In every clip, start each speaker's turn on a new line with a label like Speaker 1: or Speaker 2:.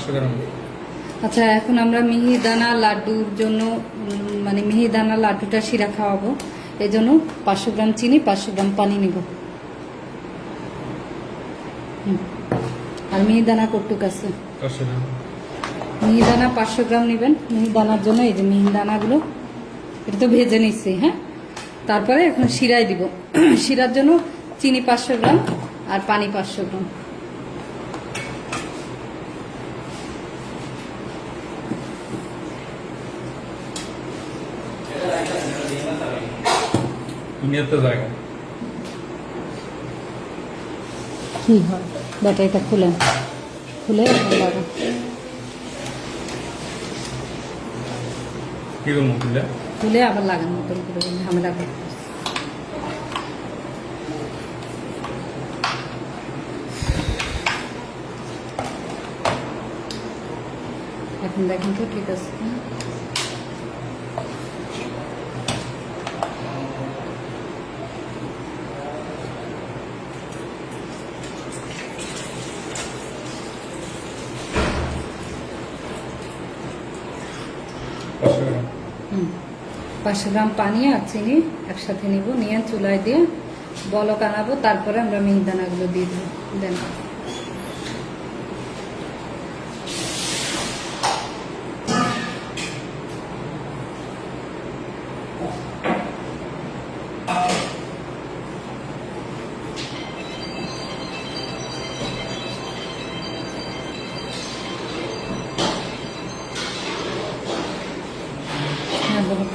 Speaker 1: 500 গ্রাম।
Speaker 2: আচ্ছা, এখন আমরা মিহিদানা লাড্ডুর জন্য মানে মিহিদানা লাড্ডুটা শিরা খাওয়াবো, এই জন্য 500 গ্রাম চিনি, 500 গ্রাম পানি নিব। আর মিহিদানা কটুক আছে,
Speaker 1: 500 গ্রাম।
Speaker 2: মিহিদানা 500 গ্রাম নেবেন। মিহিদানার জন্য এই যে মিহিদানাগুলো এটা তো ভেজে নিচ্ছি। হ্যাঁ, তারপরে এখন শিরায় দিব। শিরার জন্য চিনি 500 গ্রাম আর পানি 500 গ্রাম।
Speaker 1: নিতে জায়গা
Speaker 2: কি হয়, ব্যাটারিটা খুলেন, খুলে লাগান।
Speaker 1: কি করবো খুলে?
Speaker 2: খুলে আবার লাগান, নতুন করে ঝামেলা করতে। এখন দেখেন তো ঠিক আছে। হুম, 500 গ্রাম পানি আর চিনি একসাথে নিব, নিয়ে চুলায় দিয়ে বলক আনাবো, তারপরে আমরা মিহিদানাগুলো দিয়ে দেবো। দেন হ্যাঁ বলুন।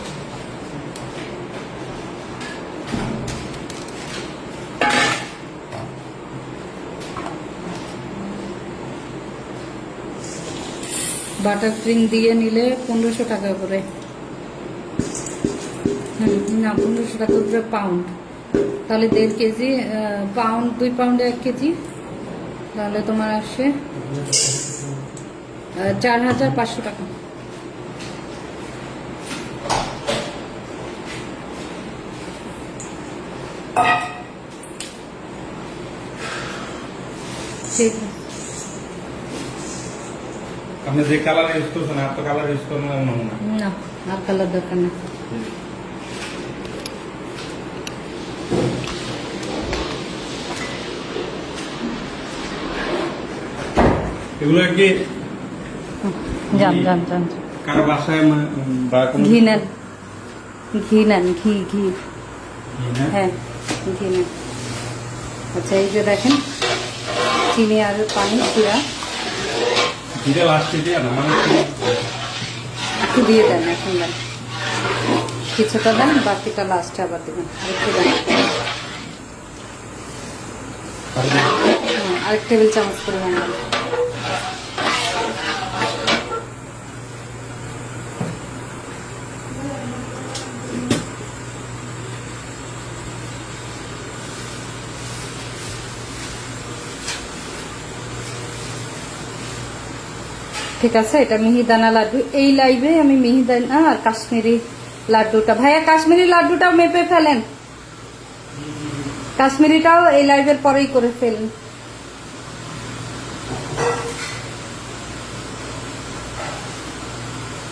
Speaker 2: বাটার ক্রিম দিয়ে নিলে 1500 টাকা করে। না, 1500 টাকা করে পাউন্ড, তাহলে 1.5 কেজি পাউন্ড, 2 পাউন্ডে 1 কেজি, তাহলে তোমার আসে 4500 টাকা। ঠিক আছে।
Speaker 1: আপনি যে কালার ইউজ করছেন আর তো কালার ইউজ করবেন না?
Speaker 2: না, আর কালার দরকার না।
Speaker 1: এগুলো কি
Speaker 2: জান জান জান
Speaker 1: কারো বাসায় বা কোনো
Speaker 2: ঘি নেন, ঘি নেন, ঘি ঘি হ্যাঁ ঘি নেন। আচ্ছা, এই যে দেখেন চিনি আর পানি শিরা
Speaker 1: ঘিটা লাস্টে দিয়ে না মানে
Speaker 2: একটু দিয়ে দেন, এখন দেন কিছুটা দেন, বাকিটা লাস্টে আবার দেবেন। আরেকটু দেন, আরেক টেবিল চামচ পরিমাণ দেন। ঠিক আছে, এটা মিহিদানা লাড্ডু। এই লাইভে আমি মিহিদানা আর কাশ্মীরি লাড্ডুটা, ভাইয়া কাশ্মীরি লাড্ডুটাও মেপে ফেলেন, কাশ্মীরিটাও এই লাইভের পরেই করে ফেলেন।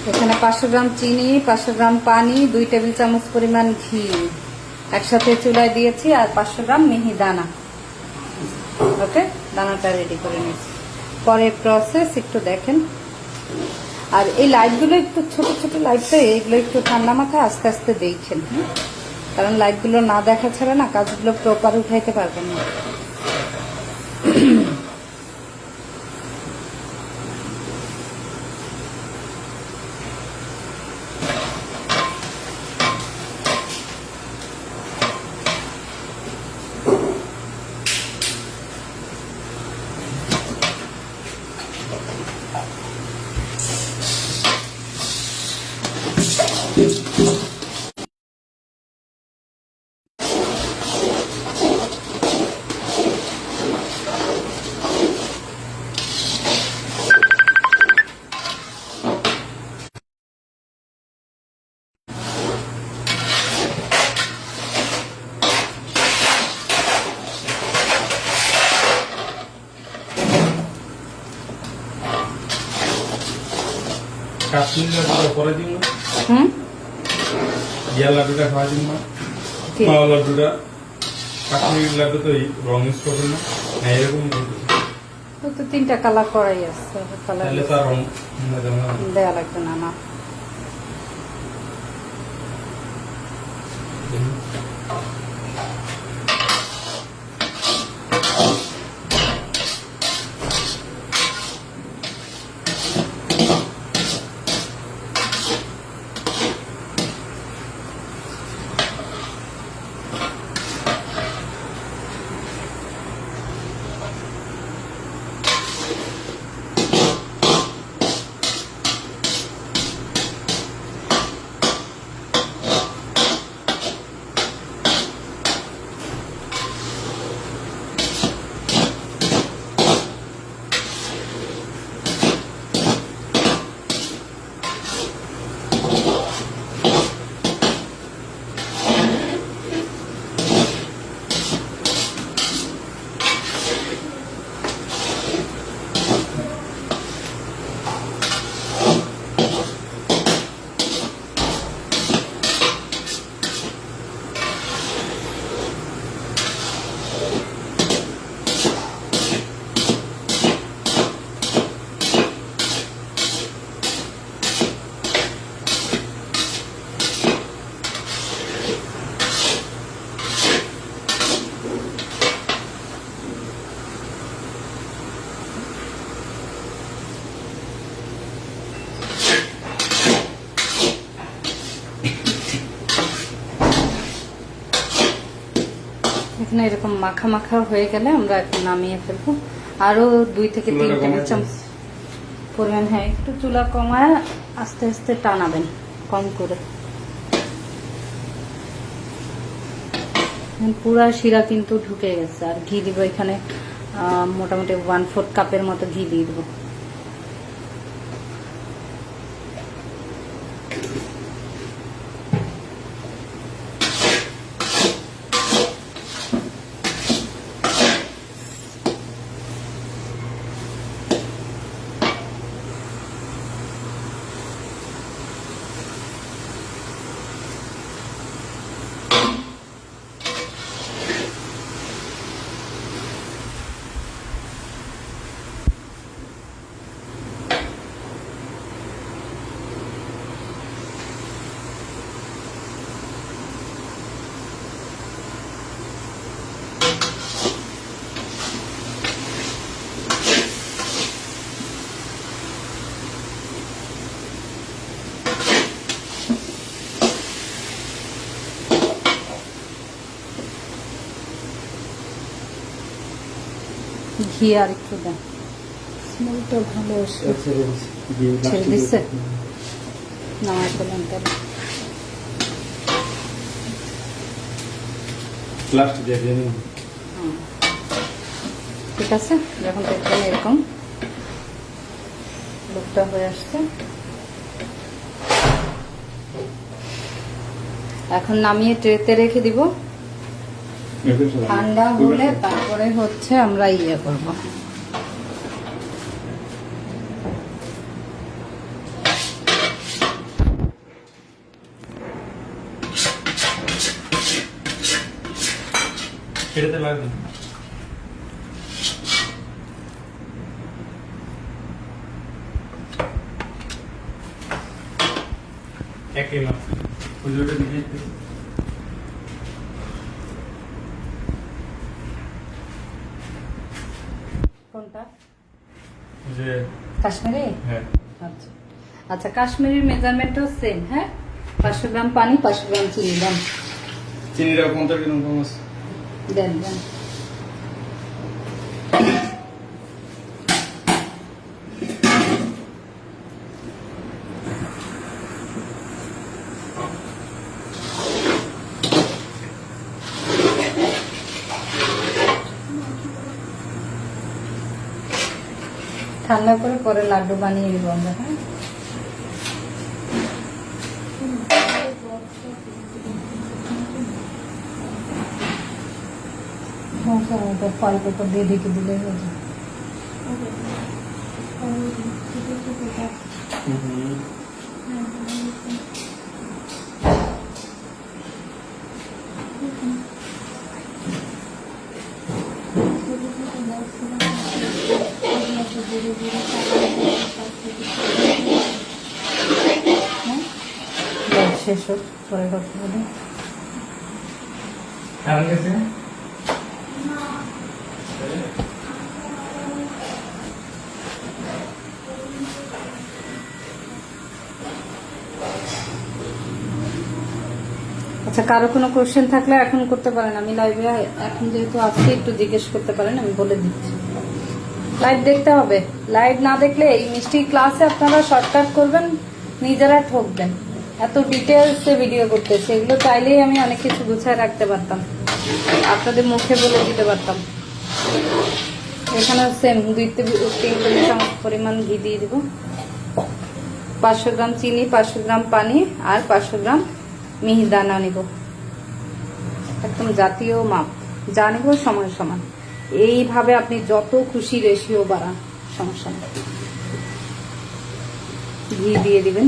Speaker 2: এখানে 500 গ্রাম চিনি, 500 গ্রাম পানি, 2 টেবিল চামচ পরিমাণ ঘি একসাথে চুলায় দিয়েছি, আর 500 গ্রাম মিহিদানা। ওকে, দানাটা রেডি করে নিয়েছি। পরে প্রসেস একটু দেখেন। আর এই লাইটগুলো একটু ছোট ছোট লাইট, তো এগুলো একটু ঠান্ডা মাথায় আস্তে আস্তে দেখছেন, কারণ লাইটগুলো না দেখা ছাড়া না কাজগুলো প্রপার উঠাইতে পারবেন না।
Speaker 1: কাশ্মীর লাড্ডুটা করে দিন না,
Speaker 2: হুম
Speaker 1: ইয়া লাড্ডুটা খাওয়া দিন না,
Speaker 2: ঠিক।
Speaker 1: মাওয়া লাড্ডুটা। কাশ্মীর লাড্ডু তো রং ইউজ করবেন না, না এরকম
Speaker 2: ও তো 3টা কালার করাই আছে, কালার
Speaker 1: তাহলে তার রং
Speaker 2: দেওয়া লাগবে না না। এখানে এরকম মাখা মাখা হয়ে গেলে আমরা এখন নামিয়ে ফেলবো। আরো 2 থেকে 3
Speaker 1: চুলাটা
Speaker 2: টেবিল
Speaker 1: কমাই
Speaker 2: চামচ পরিমাণ। হ্যাঁ, একটু চুলা কমায় আস্তে আস্তে টানাবেন, কম করে। পুরা শিরা কিন্তু ঢুকে গেছে। আর ঘি দিব এখানে মোটামুটি 1/4 কাপের মতো ঘি দিয়ে দেবো। ঘি আর একটু দেন, স্মেলটা ভালো আসবে। ছেড়ে দিচ্ছে, নামাই ফেলেন তাহলে।
Speaker 1: লাস্ট দিয়ে দিন।
Speaker 2: ঠিক আছে, যখন দেখবেন এরকম লুকটা হয়ে আসছে, এখন নামিয়ে ট্রেতে রেখে দিব। ঠান্ডা হলে তারপরে হচ্ছে আমরা ইয়ে করবো।
Speaker 1: এটাতে লাগবে একই মাপ হুজুরটা দিকে
Speaker 2: কোনটা?
Speaker 1: যে
Speaker 2: কাশ্মীরি?
Speaker 1: হ্যাঁ
Speaker 2: আচ্ছা আচ্ছা, কাশ্মীরি মেজারমেন্টও সেম। হ্যাঁ, 500 গ্রাম পানি, 500 গ্রাম চিনি দেন।
Speaker 1: চিনিটা 50 গ্রাম কম আছে।
Speaker 2: দেন দেন। ঠান্ডা করে পরে লাড্ডু বানিয়ে নিব আমরা। হ্যাঁ, ফল পেপার দিয়ে ঢেকে দিলে হয়ে যাবে। শেষ হোক, পরে করতে হবে।
Speaker 1: কারণ গেছে
Speaker 2: আচ্ছা, কারো কোনো কোশ্চেন থাকলে এখন করতে পারেন। আমি লাইভে এখন যেহেতু আছি, একটু জিজ্ঞেস করতে পারেন, আমি বলে দিচ্ছি। লাইভ দেখতে হবে, লাইভ না দেখলে এই মিষ্টি ক্লাসে আপনারা শর্টকাট করবেন, নিজেরা ঠকবেন। এত ডিটেলসে ভিডিও করতেছে, এগুলো চাইলেই আমি অনেক কিছু গুছায় রাখতে পারতাম, আপনাদের মুখে বলে দিতে পারতাম। এখানে সেম 2-3 টেবিল চামচ পরিমাণ ঘি দিয়ে দিব, 500 গ্রাম চিনি, 500 গ্রাম পানি আর 500 গ্রাম মিহিদানা নিব। একদম জাতীয় মাপ, যা নিব সমান সমান। এইভাবে আপনি যত খুশি রেশিও বাড়ান, সমস্যা নেই। ঘি দিয়ে দিবেন।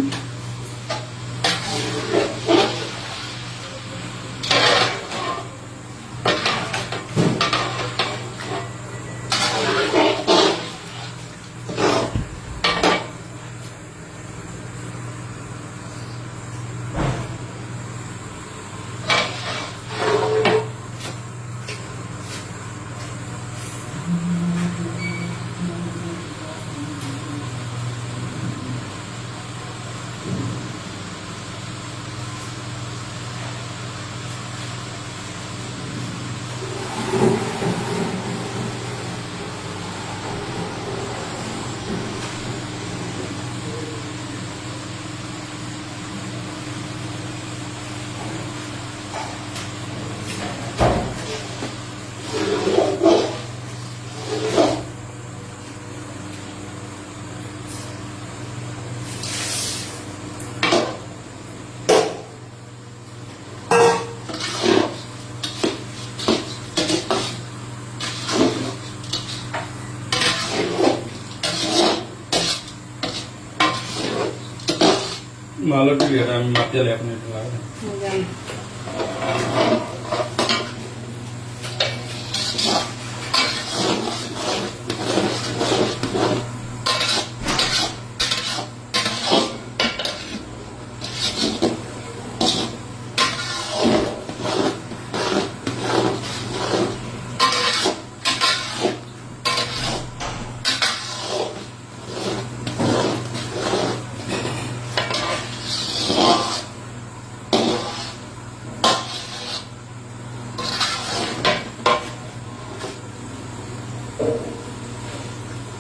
Speaker 1: ভালো ক্লিয়ার, আমি মাতিয়ালে আপনি একটু লাগাবেন।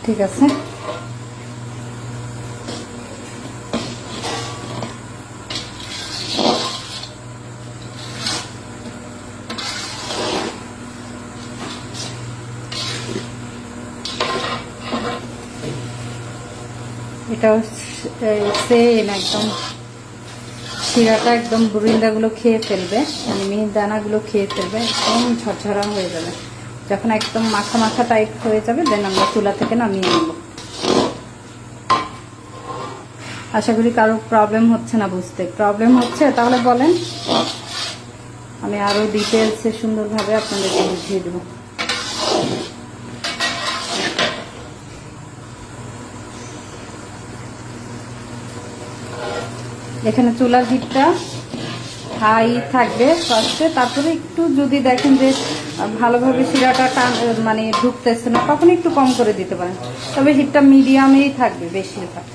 Speaker 2: ঠিক আছে। এটাও সেম একদম, শিরাটা একদম বুরিন্দাগুলো খেয়ে ফেলবে, মানে মিহিদানাগুলো খেয়ে ফেলবে, একদম ঝরঝরা হয়ে যাবে। যখন একদম মাখা মাখা টাইপ হয়ে যাবে, দেন আমরা চুলা থেকে নামিয়ে নেব। আশা করি কারো প্রবলেম হচ্ছে না বুঝতে। প্রবলেম হচ্ছে তাহলে বলেন, আমি আরো ডিটেলসে সুন্দরভাবে আপনাদেরকে বুঝিয়ে দেব। এখানে চুলার হিটটা হাই থাকবে ফার্স্টে, তারপরে একটু যদি দেখেন যে ভালোভাবে শিরাটা মানে ঢুকতেছে না, তখন একটু কম করে দিতে পারেন। তবে হিটটা মিডিয়ামেই থাকবে বেশিরভাগ।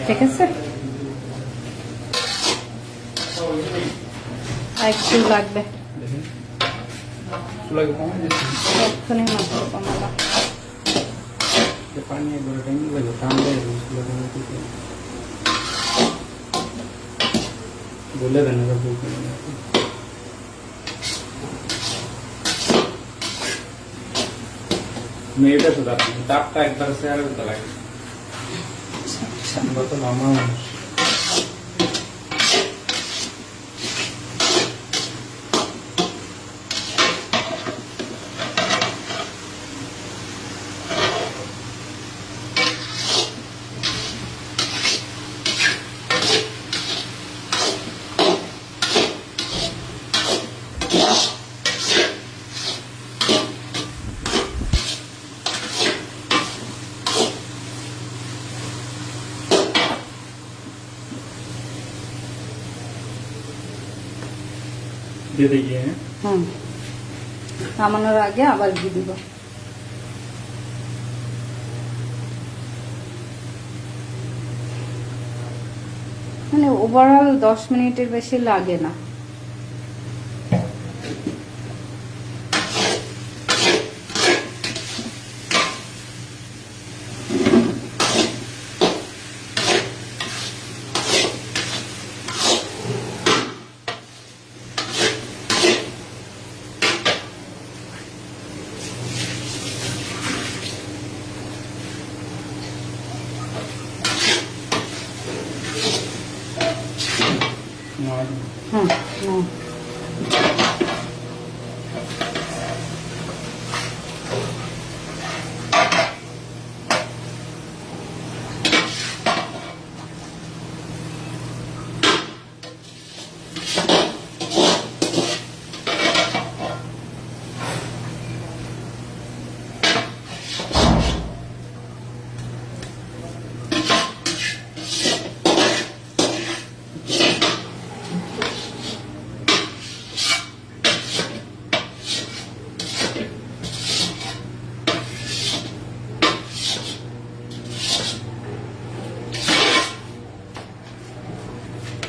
Speaker 2: ঠিক আছে, আর একটু লাগবে,
Speaker 1: চুলাকে কমাই দিচ্ছি,
Speaker 2: এক্ষুনি মাত্র কমালাম।
Speaker 1: পানি একবারে টাইম লাগবে, ঠান্ডা চুলা কমাই দিতে বলে দেন। মেয়েটা শুধু তাপটা একবার শেয়ার করতে লাগে, আমরা তো মামা মানুষ। দিতে গিয়ে হ্যাঁ?
Speaker 2: হুম, নামানোর আগে আবার ঘি দিব। মানে ওভারঅল 10 মিনিটের বেশি লাগে না। হুম, হুম।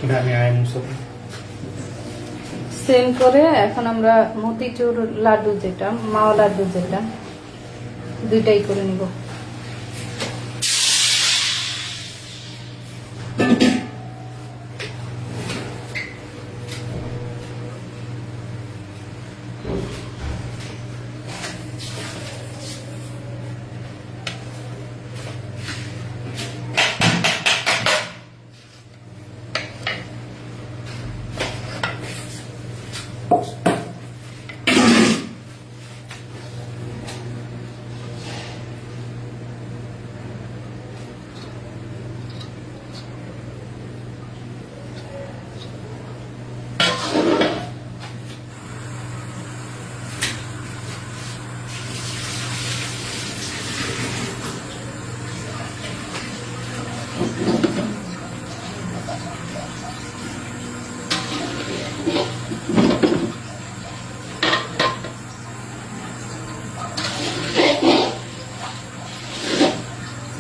Speaker 1: এটা আমি আয় মুসাফ
Speaker 2: সেম করে এখন আমরা মতিচুর লাড্ডু যেটা, মাওয়া লাড্ডু যেটা, দুইটাই করে নিব।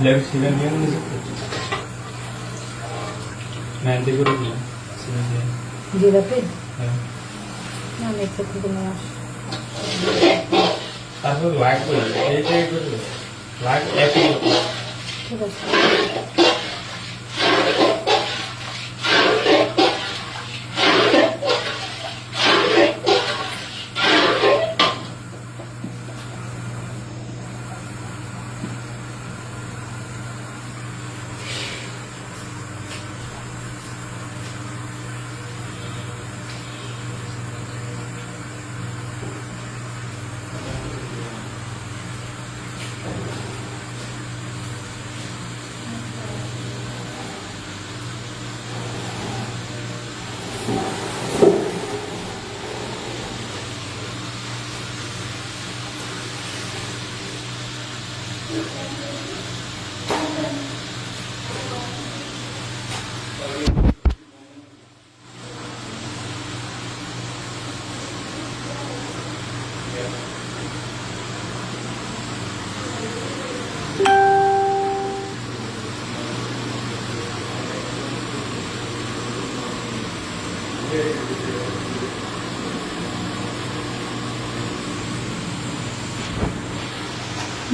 Speaker 1: লেফট সিজন নিয়ে নিয়ে মেহেন্দি করে দিলাম
Speaker 2: জিরাপি
Speaker 1: হ্যাঁ
Speaker 2: না, নিচে থেকে নিয়ে আস।
Speaker 1: তারপর লাইক করে এইটাই করে লাইক একই
Speaker 2: ঠিক আছে।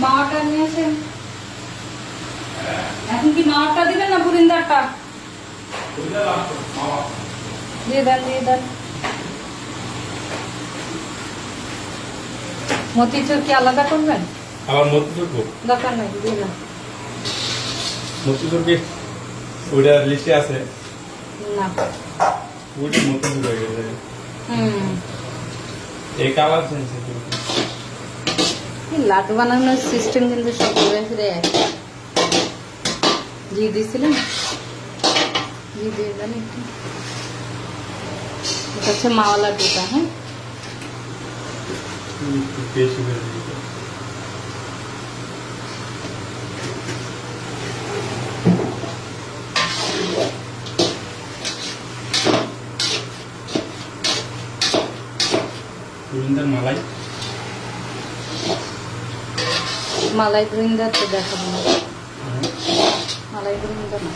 Speaker 2: মাওয়াটা নিয়ে আসেন। এখন কি মাওয়াটা দিবেন না বুরিন্দারটা? দিয়ে দেন, দিয়ে দেন। মতিচুর কি আলাদা করবেন?
Speaker 1: আবার মতিচুর
Speaker 2: দরকার নাই, দিয়ে দেন।
Speaker 1: মতিচুর কি ওইটা লিস্টে আছে?
Speaker 2: না।
Speaker 1: ওইটা মতিচুর হয়ে গেছে। এই কালার চেঞ্জ
Speaker 2: লাড্ডু বানানোর সিস্টেম কিন্তু সব ঘুরে ফিরে এক। ঘি দিয়েছিলেন? ঘি দিয়ে দেন একটু। এটা হচ্ছে মাওয়া লাড্ডুটা। হ্যাঁ,
Speaker 1: বেশি করে দিতে
Speaker 2: মালাই বৃন্দা তো দেখাবো না, মালাই বৃন্দা না।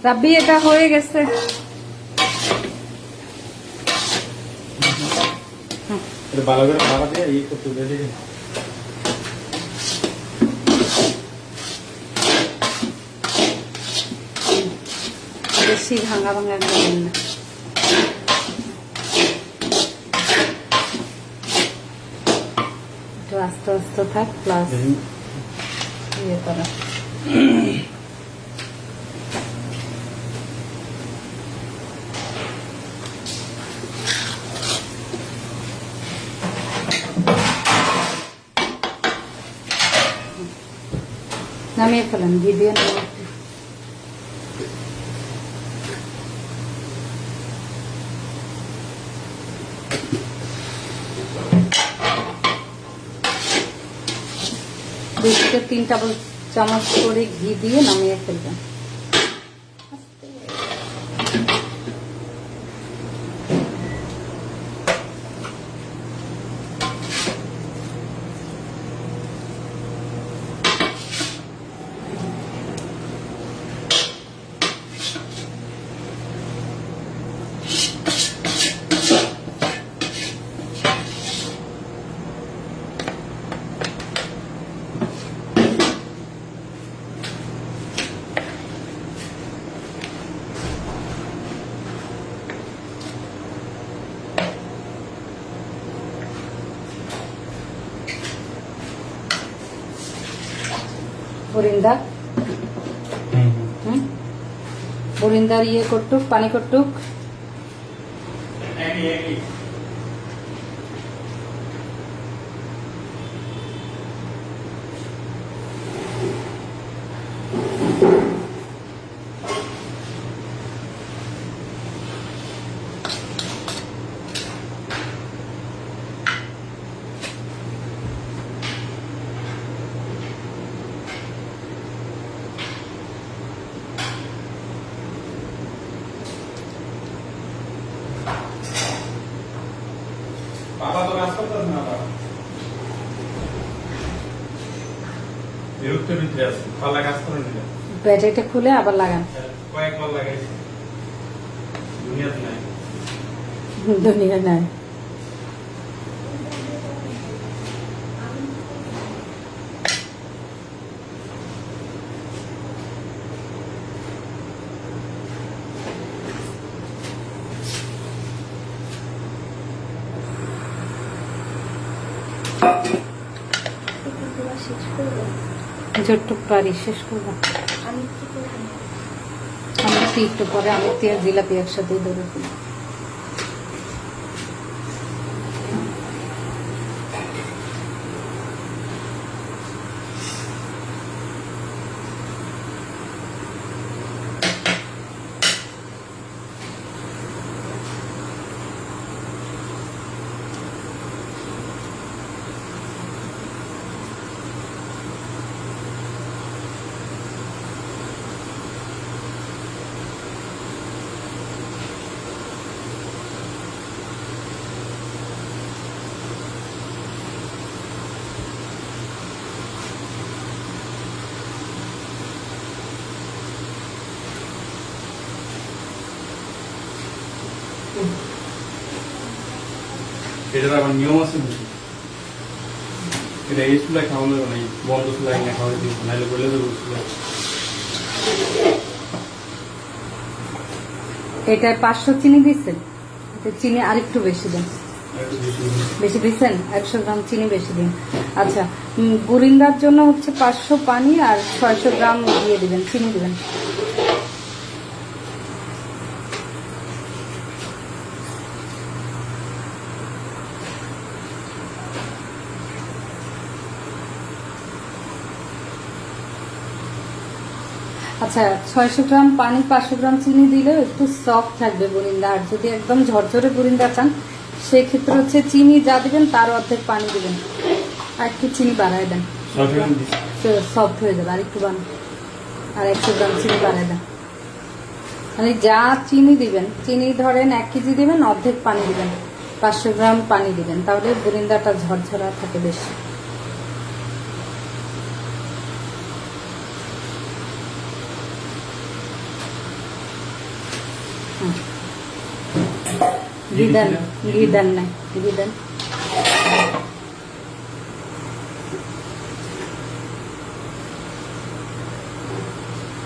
Speaker 2: রাব্বি এটা হয়ে গেছে।
Speaker 1: ভালো করে খাওয়া দিয়ে এই করতে হবে।
Speaker 2: বেশি ভাঙা ভাঙা করবেন না। একটু আস্তে আস্তে থাক, প্লাস ইয়ে করা। নামিয়ে ফেলেন, ভিডিও নামিয়ে ফেলেন। দুই থেকে 3 টেবিল চামচ করে ঘি দিয়ে নামিয়ে ফেলবেন। বরিন্দা বরিন্দার ইয়ে করটুক, পানি করটুক।
Speaker 1: বাবা তো কাজ করতেছ না, বাবা বিরক্ত ভিতরে আছে, পাল্লা কাজ করে নিলে
Speaker 2: ব্যাটারিটা খুলে আবার লাগান।
Speaker 1: কয়েকবার লাগাইছি, দুনিয়াতে নাই।
Speaker 2: দুনিয়া নাই। যতটুক পারি শেষ করবো। আমি একটু পরে আমি তেল জিলাপি একসাথে ধরে ফেলি।
Speaker 1: এটার আবার নিয়ম আছে বুঝি, এটা এই চুলায় খাওয়ানো যাবে না, এই বন্ধ চুলায় না খাওয়াই দিব, নাহলে বলে দেবো চুলায়।
Speaker 2: এটায় 500 চিনি দিচ্ছেন, চিনি আরেকটু বেশি দেন।
Speaker 1: একটু বেশি দিন।
Speaker 2: বেশি দিচ্ছেন, 100 গ্রাম চিনি বেশি দিন। আচ্ছা, বুরিন্দার জন্য হচ্ছে 500 পানি আর 600 গ্রাম দিয়ে দিবেন, চিনি দিবেন। আচ্ছা, 600 গ্রাম পানি 500 গ্রাম চিনি দিলে একটু সফট থাকবে বুরিন্দা। আর যদি একদম ঝরঝরে বুরিন্দা চান সেক্ষেত্রে হচ্ছে চিনি যা দিবেন তার অর্ধেক পানি দিবেন, আর একটু চিনি বাড়ায় দেন, সফট হয়ে যাবে। আর একটু বানান, আর 100 গ্রাম চিনি বাড়ায় দেন। মানে যা চিনি দিবেন, চিনি ধরেন 1 কেজি দিবেন, অর্ধেক পানি দিবেন, 500 গ্রাম পানি দিবেন, তাহলে বুরিন্দাটা ঝরঝরা থাকে বেশি। ঘি দেন, ঘি দেন না, ঘি দেন।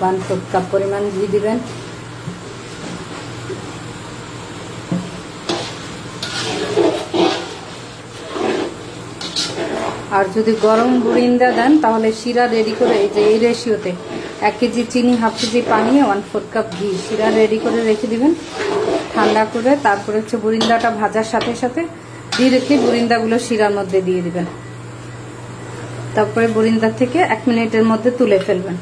Speaker 2: 1/4 কাপ পরিমাণ ঘি দিবেন। আর যদি গরম বুরিন্দা দেন তাহলে শিরা রেডি করে, এই যে এই রেশিওতে 1 কেজি চিনি, 1/2 কেজি পানি, 1/4 কাপ ঘি, শিরা রেডি করে রেখে দিবেন ঠান্ডা করে। তারপরে হচ্ছে বুরিন্দাটা ভাজার সাথে সাথে ডিরেক্টলি বুরিন্দাগুলো শিরার মধ্যে দিয়ে দিবেন। তারপরে বুরিন্দা থেকে 1 মিনিটের মধ্যে তুলে ফেলবেন।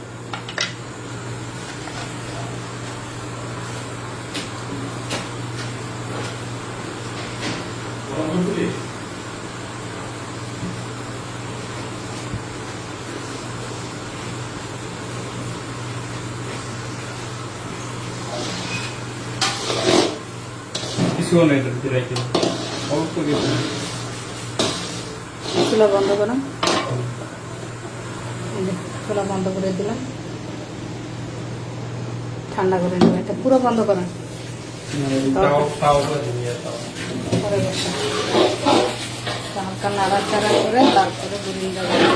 Speaker 1: কিছুও নেই এটার ভিতরে রেখে অল্প কিছু।
Speaker 2: চুলা বন্ধ করুন, চুলা বন্ধ করে দিলাম, ঠান্ডা করে নেবেন। এটা পুরো বন্ধ করেন, হালকা নাড়াচাড়া করে তারপরে বুরিন্দা দেবেন।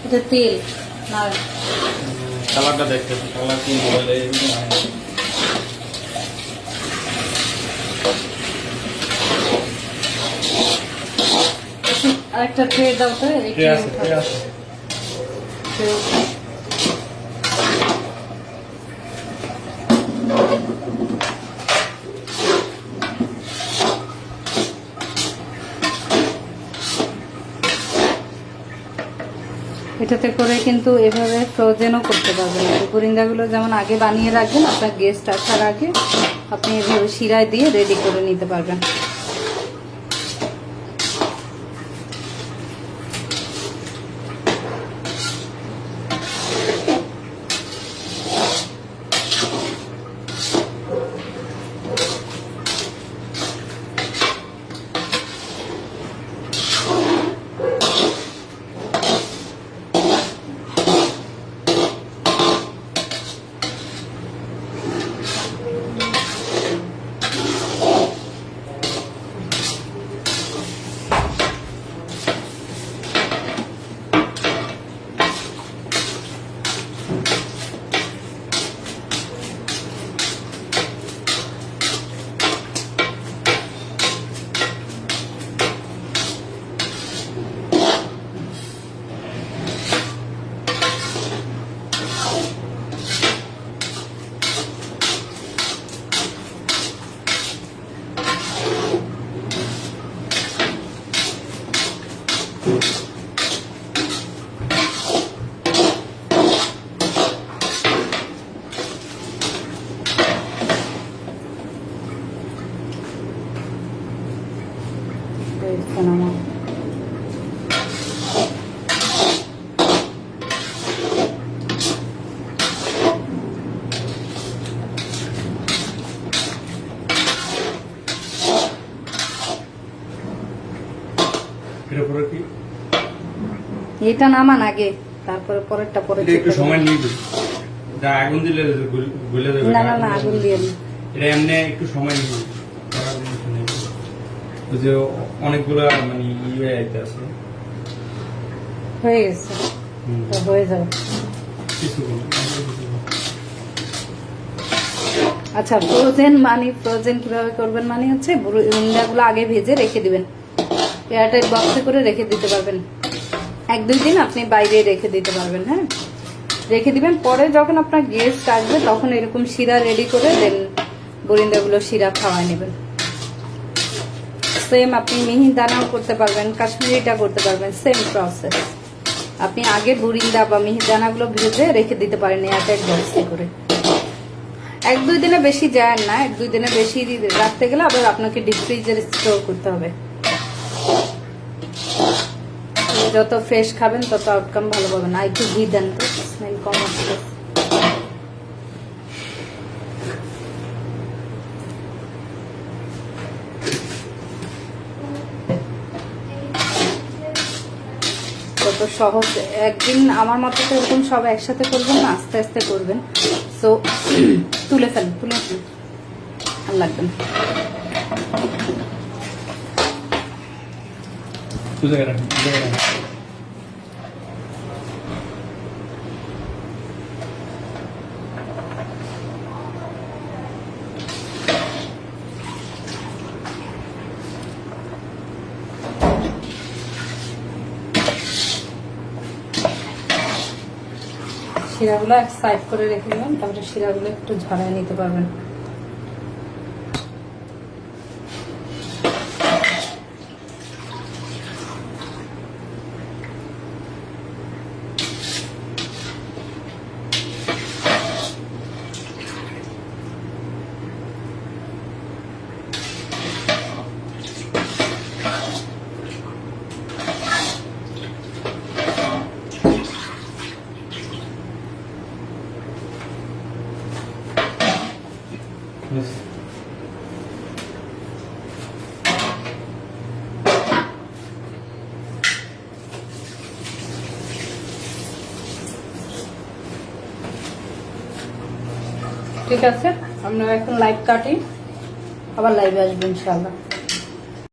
Speaker 2: এটা তেল না,
Speaker 1: কালারটা দেখতে, কালার কি মোবাইলে
Speaker 2: আরেকটা ট্রে দাও তো, এই
Speaker 1: ট্রে আছে, ট্রে আছে।
Speaker 2: এটাতে করে কিন্তু এভাবে ফ্রোজেনও করতে পারবেন। বুরিন্দাগুলো যেমন আগে বানিয়ে রাখবেন, আপনার গেস্ট আসার আগে আপনি এভাবে শিরায় দিয়ে রেডি করে নিতে পারবেন।
Speaker 1: এর পরে কি
Speaker 2: এটা নামান আগে, তারপরে পরেরটা পরে
Speaker 1: এটা
Speaker 2: check
Speaker 1: একটু
Speaker 2: করবেন।
Speaker 1: সময় নিবে, এটা আগুন দিলে গলে যাবে।
Speaker 2: না না না, আগুন দিয়ে দিন।
Speaker 1: এটা এমনি একটু সময় নিবে, ওই যে অনেকগুলা মানে ইয়ে আইতে আছে।
Speaker 2: হয়ে গেছে, তো হয়ে যাবে।
Speaker 1: কিছু
Speaker 2: আচ্ছা, ফ্রোজেন কিভাবে করবেন মানে হচ্ছে বুরিন্দাগুলো আগে ভেজে রেখে দিবেন, এয়ারটাইট বক্সে করে রেখে দিতে পারবেন। 1-2 দিন আপনি বাইরে রেখে দিতে পারবেন। হ্যাঁ, রেখে দিবেন। পরে যখন আপনার গেস্ট আসবে তখন এরকম শিরা রেডি করে দেন, বুরিন্দাগুলো শিরা খাওয়ায় নেবেন। সেম আপনি মিহিদানাও করতে পারবেন, কাশ্মীরিটা করতে পারবেন, সেম প্রসেস। আপনি আগে বুরিন্দা বা মিহিদানাগুলো ভেজে রেখে দিতে পারেন এয়ারটাইট বক্সে করে। 1-2 দিনে বেশি যায় না, 1-2 দিনে বেশি রাখতে গেলে আবার আপনাকে ডিপ ফ্রিজে স্টোর করতে হবে। যত ফ্রেশ খাবেন তত আউটকাম ভালো পাবেন। আর একটু ঘি দেন তো, স্মেল কম আসবে। কত সহজ, একদিন আমার মতো তো এরকম সব একসাথে করবেন না, আস্তে আস্তে করবেন। সো তুলে ফেলেন, আর লাগবে না। শিরাগুলো এক সাইড করে রেখে দিলাম, তারপরে শিরাগুলো একটু ঝরায় নিতে পারবেন। ঠিক আছে, আমরা এখন লাইভ কাটি, আবার লাইভে আসবো ইনশাআল্লাহ।